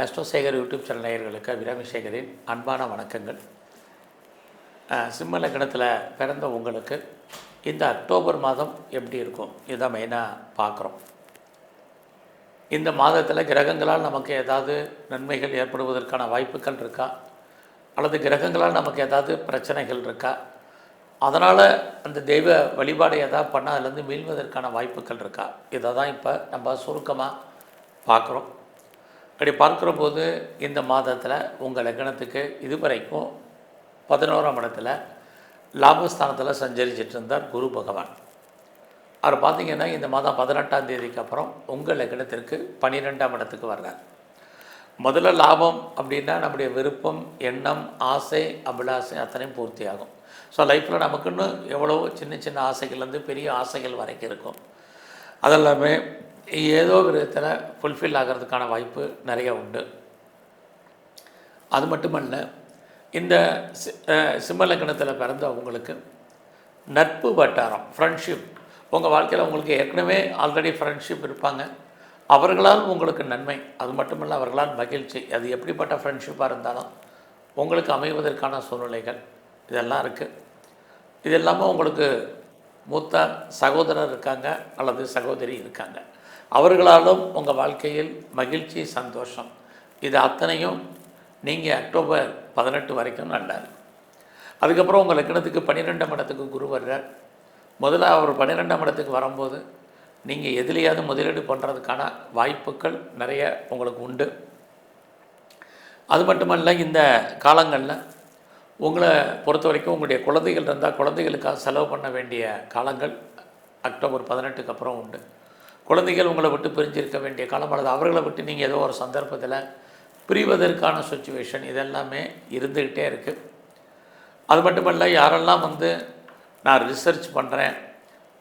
ஆஸ்ட்ரோசேகர் YouTube channel நேயர்களுக்கு அபிராமி சேகரின் அன்பான வணக்கங்கள். சிம்ம லக்னத்தில் பிறந்த உங்களுக்கு இந்த அக்டோபர் மாதம் எப்படி இருக்கும் இதை மெயினாக பார்க்குறோம். இந்த மாதத்தில் கிரகங்களால் நமக்கு ஏதாவது நன்மைகள் ஏற்படுவதற்கான வாய்ப்புகள் இருக்கா, அல்லது கிரகங்களால் நமக்கு ஏதாவது பிரச்சனைகள் இருக்கா, அதனால் அந்த தெய்வ வழிபாடு ஏதாவது பண்ணால் அதுலேருந்து மீள்வதற்கான வாய்ப்புகள் இருக்கா, இதை தான் இப்போ நம்ம சுருக்கமாக பார்க்குறோம். அப்படி பார்க்குற போது இந்த மாதத்தில் உங்கள் லக்னத்துக்கு இதுவரைக்கும் 11ஆம் இடத்துல லாபஸ்தானத்தில் சஞ்சரிச்சிட்டு இருந்தார் குரு பகவான். அவர் பார்த்திங்கன்னா இந்த மாதம் 18ஆம் தேதிக்கு அப்புறம் உங்கள் லக்னத்திற்கு 12ஆம் இடத்துக்கு வர்றார். முதல்ல லாபம் அப்படின்னா நம்முடைய விருப்பம், எண்ணம், ஆசை, அபிலாசை அத்தனையும் பூர்த்தி ஆகும். ஸோ லைஃப்பில் நமக்குன்னு எவ்வளோ சின்ன சின்ன ஆசைகள்லேருந்து பெரிய ஆசைகள் வரைக்கும் இருக்கும். அதெல்லாமே ஏதோ ஒரு விதத்தில் ஃபுல்ஃபில் ஆகிறதுக்கான வாய்ப்பு நிறைய உண்டு. அது மட்டுமல்ல, இந்த சிம்ம லக்னத்தில் பிறந்த உங்களுக்கு நட்பு வட்டாரம், ஃப்ரெண்ட்ஷிப், உங்கள் வாழ்க்கையில் உங்களுக்கு ஏற்கனவே ஆல்ரெடி ஃப்ரெண்ட்ஷிப் இருப்பாங்க, அவர்களால் உங்களுக்கு நன்மை, அது மட்டுமல்ல அவர்களால் மகிழ்ச்சி. அது எப்படிப்பட்ட ஃப்ரெண்ட்ஷிப்பாக இருந்தாலும் உங்களுக்கு அமைவதற்கான சூழ்நிலைகள் இதெல்லாம் இருக்குது. இது இல்லாமல் உங்களுக்கு மூத்த சகோதரர் இருக்காங்க அல்லது சகோதரி இருக்காங்க, அவர்களாலும் உங்கள் வாழ்க்கையில் மகிழ்ச்சி, சந்தோஷம், இது அத்தனையும் நீங்கள் அக்டோபர் 18 வரைக்கும் நல்லாரு. அதுக்கப்புறம் உங்கள் லக்னத்துக்கு 12ஆம் இடத்துக்கு குரு வர்றார். முதல்ல அவர் 12ஆம் இடத்துக்கு வரும்போது நீங்கள் எதிலையாவது முதலீடு பண்ணுறதுக்கான வாய்ப்புகள் நிறைய உங்களுக்கு உண்டு. அது மட்டுமல்ல, இந்த காலங்களில் உங்களை பொறுத்த வரைக்கும் உங்களுடைய குழந்தைகள் இருந்தால் குழந்தைகளுக்காக செலவு பண்ண வேண்டிய காலங்கள் அக்டோபர் 18க்கு அப்புறம் உண்டு. குழந்தைகள் உங்களை விட்டு பிரிஞ்சிருக்க வேண்டிய காலம், அல்லது அவர்களை விட்டு நீங்கள் ஏதோ ஒரு சந்தர்ப்பத்தில் பிரிவதற்கான சுச்சுவேஷன் இதெல்லாமே இருந்துக்கிட்டே இருக்குது. அது மட்டுமல்ல, யாரெல்லாம் நான் ரிசர்ச் பண்ணுறேன்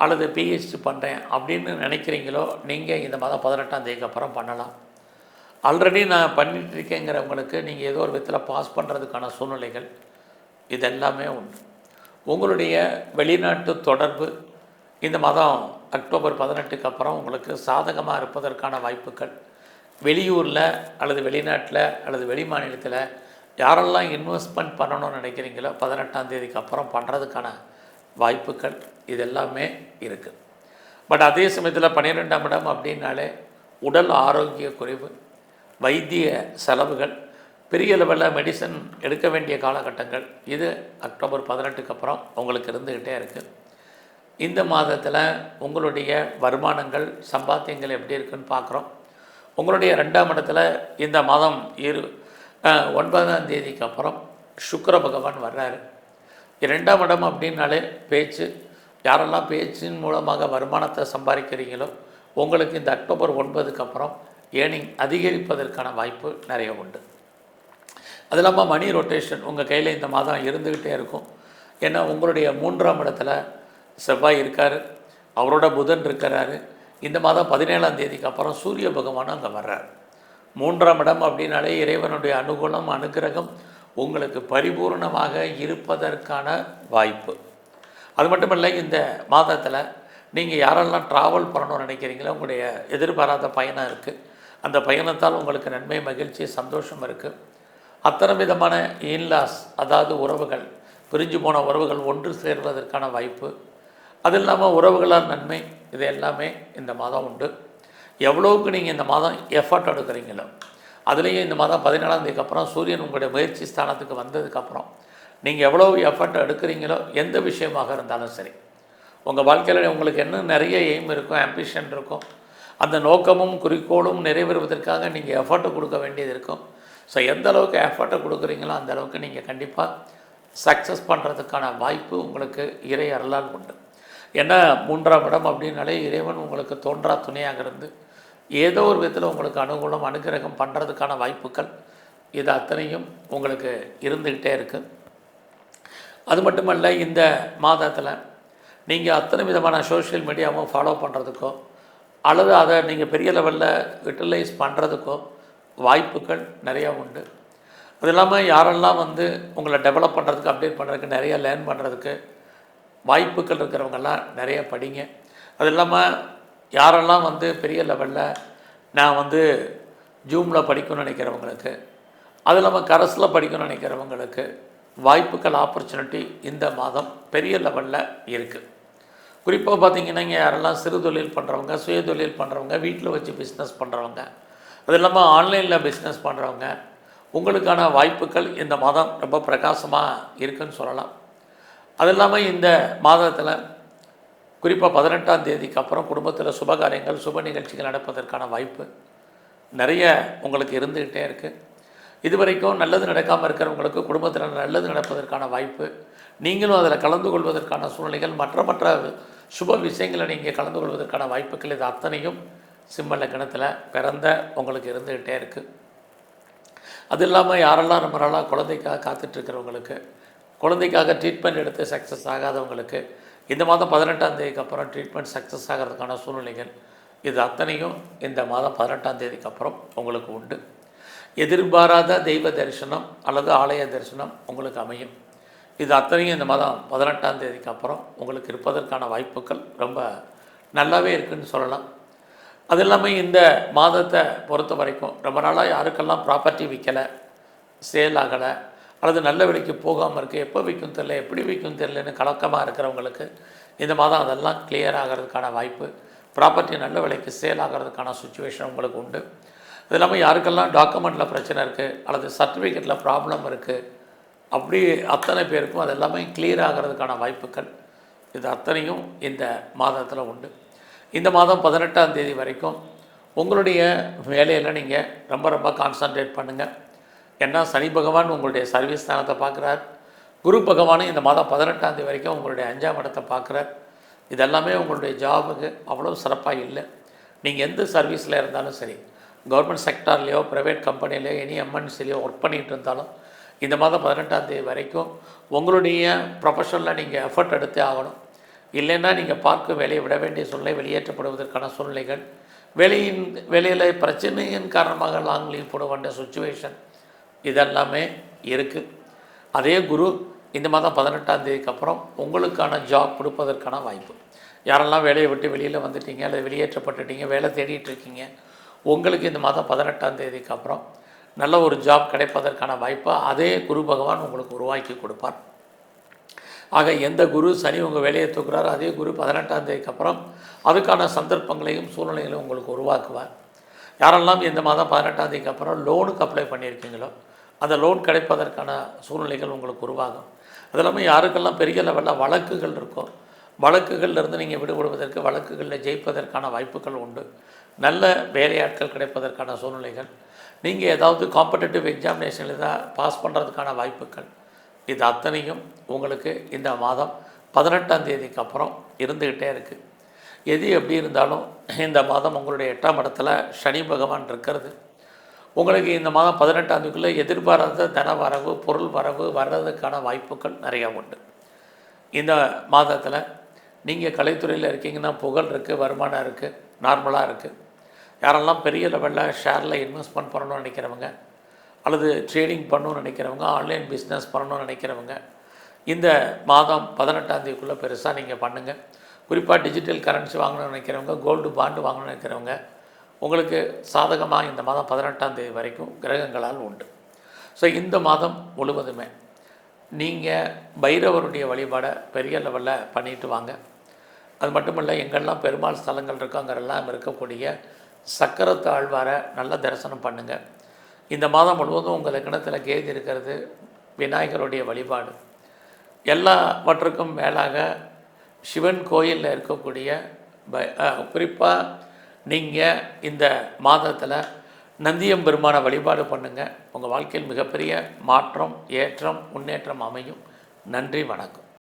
அல்லது பிஹெச்டி பண்ணுறேன் அப்படின்னு நினைக்கிறீங்களோ, நீங்கள் இந்த மாதம் 18ஆம் தேதிக்கு அப்புறம் பண்ணலாம். ஆல்ரெடி நான் பண்ணிகிட்ருக்கேங்கிறவங்களுக்கு நீங்கள் ஏதோ ஒரு விதத்தில் பாஸ் பண்ணுறதுக்கான சூழ்நிலைகள் இதெல்லாமே உண்டு. உங்களுடைய வெளிநாட்டு தொடர்பு இந்த மாதம் அக்டோபர் 18க்கு அப்புறம் உங்களுக்கு சாதகமாக இருப்பதற்கான வாய்ப்புகள், வெளியூரில் அல்லது வெளிநாட்டில் அல்லது வெளி மாநிலத்தில் யாரெல்லாம் இன்வெஸ்ட்மெண்ட் பண்ணணும்னு நினைக்கிறீங்களோ 18ஆம் தேதிக்கு அப்புறம் பண்ணுறதுக்கான வாய்ப்புகள் இதெல்லாமே இருக்குது. பட் அதே சமயத்தில் 12ஆம் இடம் அப்படின்னாலே உடல் ஆரோக்கிய குறைவு, வைத்திய செலவுகள், பெரிய லெவலில் மெடிசன் எடுக்க வேண்டிய காலகட்டங்கள் இது அக்டோபர் 18க்கு அப்புறம் உங்களுக்கு இருந்துக்கிட்டே இருக்குது. இந்த மாதத்தில் உங்களுடைய வருமானங்கள், சம்பாத்தியங்கள் எப்படி இருக்குதுன்னு பார்க்குறோம். உங்களுடைய 2ஆம் இடத்துல இந்த மாதம் 9ஆம் தேதிக்கு அப்புறம் சுக்கிர பகவான் வர்றாரு. 2ஆம் இடம் அப்படின்னாலே பேச்சு, யாரெல்லாம் பேச்சின் மூலமாக வருமானத்தை சம்பாதிக்கிறீங்களோ உங்களுக்கு இந்த அக்டோபர் 9க்கு அப்புறம் ஏர்னிங் அதிகரிப்பதற்கான வாய்ப்பு நிறைய உண்டு. அது இல்லாமல் மணி ரொட்டேஷன் உங்கள் கையில் இந்த மாதம் இருந்துக்கிட்டே இருக்கும். ஏன்னா உங்களுடைய 3ஆம் இடத்துல செவ்வாய் இருக்கார், அவரோட புதன் இருக்கிறாரு. இந்த மாதம் 17ஆம் தேதிக்கு அப்புறம் சூரிய பகவானும் அங்கே வர்றார். 3ஆம் இடம் அப்படின்னாலே இறைவனுடைய அனுகூலம், அனுகிரகம் உங்களுக்கு பரிபூர்ணமாக இருப்பதற்கான வாய்ப்பு. அது மட்டும் இல்லை, இந்த மாதத்தில் நீங்கள் யாரெல்லாம் ட்ராவல் பண்ணணும்னு நினைக்கிறீங்களோ உங்களுடைய எதிர்பாராத பயணம் இருக்குது. அந்த பயணத்தால் உங்களுக்கு நன்மை, மகிழ்ச்சி, சந்தோஷம் இருக்குது. அத்தனை விதமான இன்லாஸ், அதாவது உறவுகள், பிரிஞ்சு போன உறவுகள் ஒன்று சேர்வதற்கான வாய்ப்பு, அது இல்லாமல் உறவுகளால் நன்மை, இது எல்லாமே இந்த மாதம் உண்டு. எவ்வளோவுக்கு நீங்கள் இந்த மாதம் எஃபர்ட் எடுக்கிறீங்களோ, அதுலேயும் இந்த மாதம் 17ஆம் தேதிக்கு அப்புறம் சூரியன் உங்களுடைய முயற்சி ஸ்தானத்துக்கு வந்ததுக்கப்புறம் நீங்கள் எவ்வளோ எஃபர்ட் எடுக்கிறீங்களோ, எந்த விஷயமாக இருந்தாலும் சரி, உங்கள் வாழ்க்கையில் உங்களுக்கு என்ன நிறைய எய்ம் இருக்கும், ஆம்பிஷன் இருக்கும், அந்த நோக்கமும் குறிக்கோளும் நிறைவேறுவதற்காக நீங்கள் எஃபர்ட்டை கொடுக்க வேண்டியது இருக்கும். ஸோ எந்த அளவுக்கு எஃபர்ட்டை கொடுக்குறீங்களோ அந்த அளவுக்கு நீங்கள் கண்டிப்பாக சக்ஸஸ் பண்ணுறதுக்கான வாய்ப்பு உங்களுக்கு இறை அருளால் உண்டு. ஏன்னா 3ஆம் இடம் அப்படின்னாலே இறைவன் உங்களுக்கு தோன்றா துணையாக இருந்து ஏதோ ஒரு விதத்தில் உங்களுக்கு அனுகூலம், அனுகிரகம் பண்ணுறதுக்கான வாய்ப்புகள் இது அத்தனையும் உங்களுக்கு இருந்துக்கிட்டே இருக்குது. அது மட்டுமல்ல, இந்த மாதத்தில் நீங்கள் அத்தனை விதமான சோஷியல் மீடியாவும் ஃபாலோ பண்ணுறதுக்கோ அல்லது அதை நீங்கள் பெரிய லெவலில் யூட்டிலைஸ் பண்ணுறதுக்கோ வாய்ப்புகள் நிறையா உண்டு. அது இல்லாமல் யாரெல்லாம் உங்களை டெவலப் பண்ணுறதுக்கு, அப்டேட் பண்ணுறதுக்கு, நிறைய லேர்ன் பண்ணுறதுக்கு வாய்ப்புகள் இருக்கிறவங்கெல்லாம் நிறைய படிங்க. அது இல்லாமல் யாரெல்லாம் பெரிய லெவலில் நான் ஜூமில் படிக்கணும்னு நினைக்கிறவங்களுக்கு, அது இல்லாமல் கரஸில் படிக்கணும்னு நினைக்கிறவங்களுக்கு வாய்ப்புகள், ஆப்பர்ச்சுனிட்டி இந்த மாதம் பெரிய லெவலில் இருக்குது. குறிப்பாக பார்த்திங்கன்னா இங்கே யாரெல்லாம் சிறு தொழில் பண்ணுறவங்க, சுய தொழில் பண்ணுறவங்க, வீட்டில் வச்சு பிஸ்னஸ் பண்ணுறவங்க, அது இல்லாமல் ஆன்லைனில் பிஸ்னஸ் பண்ணுறவங்க, உங்களுக்கான வாய்ப்புகள் இந்த மாதம் ரொம்ப பிரகாசமாக இருக்குதுன்னு சொல்லலாம். அது இல்லாமல் இந்த மாதத்தில் குறிப்பாக 18ஆம் தேதிக்கு அப்புறம் குடும்பத்தில் சுபகாரியங்கள், சுப நிகழ்ச்சிகள் நடப்பதற்கான வாய்ப்பு நிறைய உங்களுக்கு இருந்துக்கிட்டே இருக்குது. இதுவரைக்கும் நல்லது நடக்காமல் இருக்கிறவங்களுக்கு குடும்பத்தில் நல்லது நடப்பதற்கான வாய்ப்பு, நீங்களும் அதில் கலந்து கொள்வதற்கான சூழ்நிலைகள், மற்ற சுப விஷயங்களை நீங்கள் கலந்து கொள்வதற்கான வாய்ப்புகள், இது அத்தனையும் சிம்ம லக்னத்தில் பிறந்த உங்களுக்கு இருந்துக்கிட்டே இருக்குது. அது இல்லாமல் யாரெல்லாம் ரொம்ப நாளாக குழந்தைக்காக காத்துட்ருக்கிறவங்களுக்கு, குழந்தைக்காக ட்ரீட்மெண்ட் எடுத்து சக்ஸஸ் ஆகாதவங்களுக்கு இந்த மாதம் 18ஆம் தேதிக்கு அப்புறம் ட்ரீட்மெண்ட் சக்ஸஸ் ஆகிறதுக்கான சூழ்நிலைகள், இது அத்தனையும் இந்த மாதம் 18ஆம் தேதிக்கு அப்புறம் உங்களுக்கு உண்டு. எதிர்பாராத தெய்வ தரிசனம் அல்லது ஆலய தரிசனம் உங்களுக்கு அமையும். இது அத்தனையும் இந்த மாதம் 18ஆம் தேதிக்கு அப்புறம் உங்களுக்கு இருப்பதற்கான வாய்ப்புகள் ரொம்ப நல்லாவே இருக்குதுன்னு சொல்லலாம். அது இல்லாமல் இந்த மாதத்தை பொறுத்த வரைக்கும் ரொம்ப நாளாக யாருக்கெல்லாம் ப்ராப்பர்ட்டி விற்கலை, சேல் ஆகலை, அல்லது நல்ல விலைக்கு போகாமல் இருக்குது, எப்போ விற்கும் தெரியல, எப்படி விற்கும் தெரியலன்னு கலக்கமாக இருக்கிறவங்களுக்கு இந்த மாதம் அதெல்லாம் கிளியர் ஆகிறதுக்கான வாய்ப்பு, ப்ராப்பர்ட்டி நல்ல விலைக்கு சேல் ஆகிறதுக்கான சுச்சுவேஷன் உங்களுக்கு உண்டு. அது இல்லாமல் யாருக்கெல்லாம் டாக்குமெண்ட்டில் பிரச்சனை இருக்குது அல்லது சர்டிஃபிகேட்டில் ப்ராப்ளம் இருக்குது, அப்படி அத்தனை பேருக்கும் அது எல்லாமே கிளியர் ஆகிறதுக்கான வாய்ப்புகள், இது அத்தனையும் இந்த மாதத்தில் உண்டு. இந்த மாதம் 18ஆம் தேதி வரைக்கும் உங்களுடைய வேலையில் நீங்கள் ரொம்ப கான்சன்ட்ரேட் பண்ணுங்கள். ஏன்னா சனி பகவான் உங்களுடைய சர்வீஸ் ஸ்தானத்தை பார்க்குறார், குரு பகவானும் இந்த மாதம் 18ஆம் தேதி வரைக்கும் உங்களுடைய 5ஆம் இடத்தை பார்க்குறார். இதெல்லாமே உங்களுடைய ஜாபுக்கு அவ்வளோ சிறப்பாக இல்லை. நீங்கள் எந்த சர்வீஸில் இருந்தாலும் சரி, கவர்மெண்ட் செக்டார்லேயோ ப்ரைவேட் கம்பெனிலேயோ எனி எம்என்சிலையோ ஒர்க் பண்ணிகிட்டு இருந்தாலும் இந்த மாதம் 18ஆம் தேதி வரைக்கும் உங்களுடைய ப்ரொஃபஷனில் நீங்கள் எஃபர்ட் எடுத்தே ஆகணும். இல்லைன்னா நீங்கள் பார்க்க வேலையை விட வேண்டிய சூழ்நிலை, வெளியேற்றப்படுவதற்கான சூழ்நிலைகள், வேலையில் பிரச்சனையின் காரணமாக லாங் லீவ் போட வேண்டிய சுச்சுவேஷன், இதெல்லாமே இருக்குது. அதே குரு இந்த மாதம் 18ஆம் தேதிக்கு அப்புறம் உங்களுக்கான ஜாப் கொடுப்பதற்கான வாய்ப்பு. யாரெல்லாம் வேலையை விட்டு வெளியில் வந்துட்டீங்க அல்லது வெளியேற்றப்பட்டுட்டீங்க, வேலை தேடிட்டு இருக்கீங்க, உங்களுக்கு இந்த மாதம் 18ஆம் தேதிக்கு அப்புறம் நல்ல ஒரு ஜாப் கிடைப்பதற்கான வாய்ப்பை அதே குரு பகவான் உங்களுக்கு உருவாக்கி கொடுப்பார். ஆக எந்த குரு சனி உங்கள் வேலையை தூக்குறாரோ அதே குரு 18ஆம் தேதிக்கு அப்புறம் அதுக்கான சந்தர்ப்பங்களையும் சூழ்நிலைகளையும் உங்களுக்கு உருவாக்குவார். யாரெல்லாம் இந்த மாதம் 18ஆம் தேதிக்கு அப்புறம் லோனுக்கு அப்ளை பண்ணியிருக்கீங்களோ அந்த லோன் கிடைப்பதற்கான சூழ்நிலைகள் உங்களுக்கு உருவாகும். அது இல்லாமல் யாருக்கெல்லாம் பெரிய லெவலில் வழக்குகள் இருக்கோ, வழக்குகள்லேருந்து நீங்கள் விடுபடுவதற்கு, வழக்குகளில் ஜெயிப்பதற்கான வாய்ப்புகள் உண்டு. நல்ல வேலையாட்கள் கிடைப்பதற்கான சூழ்நிலைகள், நீங்கள் ஏதாவது காம்படிட்டிவ் எக்ஸாமினேஷனில் தான் பாஸ் பண்ணுறதுக்கான வாய்ப்புகள், இது அத்தனையும் உங்களுக்கு இந்த மாதம் 18ஆம் தேதிக்கு அப்புறம் இருந்துக்கிட்டே இருக்குது. எது எப்படி இருந்தாலும் இந்த மாதம் உங்களுடைய 8ஆம் இடத்துல சனி பகவான் இருக்கிறது உங்களுக்கு இந்த மாதம் 18ஆம் தேதிக்குள்ளே எதிர்பாராத தன வரவு, பொருள் வரவு வர்றதுக்கான வாய்ப்புகள் நிறையா உண்டு. இந்த மாதத்தில் நீங்கள் கலைத்துறையில் இருக்கீங்கன்னா புகழ் இருக்குது, வருமானம் இருக்குது, நார்மலாக இருக்குது. யாரெல்லாம் பெரிய லெவலில் ஷேரில் இன்வெஸ்ட்மெண்ட் பண்ணணும்னு நினைக்கிறவங்க அல்லது ட்ரேடிங் பண்ணணும்னு நினைக்கிறவங்க, ஆன்லைன் பிஸ்னஸ் பண்ணணும்னு நினைக்கிறவங்க இந்த மாதம் 18ஆம் தேதிக்குள்ளே பெருசாக நீங்கள் பண்ணுங்கள். குறிப்பாக டிஜிட்டல் கரன்சி வாங்கணும்னு நினைக்கிறவங்க, கோல்டு பாண்டு வாங்கணும்னு நினைக்கிறவங்க, உங்களுக்கு சாதகமாக இந்த மாதம் 18ஆம் தேதி வரைக்கும் கிரகங்களால் உண்டு. ஸோ இந்த மாதம் முழுவதுமே நீங்கள் பைரவருடைய வழிபாடை பெரிய லெவலில் பண்ணிட்டு வாங்க. அது மட்டும் இல்லை, எங்கெல்லாம் பெருமாள் ஸ்தலங்கள் இருக்கோ அங்கெல்லாம் இருக்கக்கூடிய சக்கரத்து ஆழ்வாரை நல்ல தரிசனம் பண்ணுங்கள். இந்த மாதம் முழுவதும் உங்கள் லக்னத்தில் கேது இருக்கிறது, விநாயகருடைய வழிபாடு, எல்லாவற்றுக்கும் மேலாக சிவன் கோயிலில் இருக்கக்கூடிய குறிப்பாக நீங்கள் இந்த மாதத்தில் நந்தியம்பெருமான வழிபாடு பண்ணுங்கள். உங்கள் வாழ்க்கையில் மிகப்பெரிய மாற்றம், ஏற்றம், முன்னேற்றம் அமையும். நன்றி, வணக்கம்.